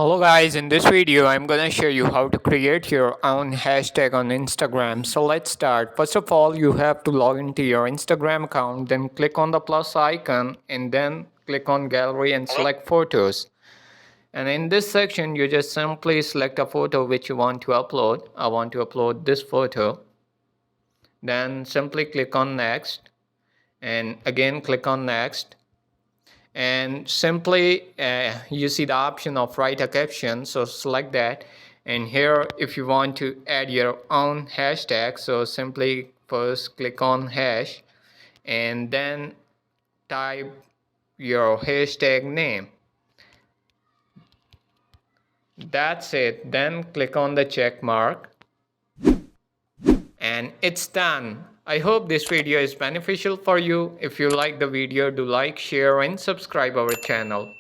Hello guys, in this video I'm gonna show you how to create your own hashtag on Instagram. So let's start. First of all, you have to log into your Instagram account, then click on the plus icon and then click on gallery and select photos. And in this section you just simply select a photo which you want to upload. I want to upload this photo. Then simply click on next and again click on next. And simply you see the option of write a caption, so select that. And here if you want to add your own hashtag, so simply first click on hash and then type your hashtag name. That's it. Then click on the check mark and it's done. I hope this video is beneficial for you. If you like the video, do like, share and subscribe our channel.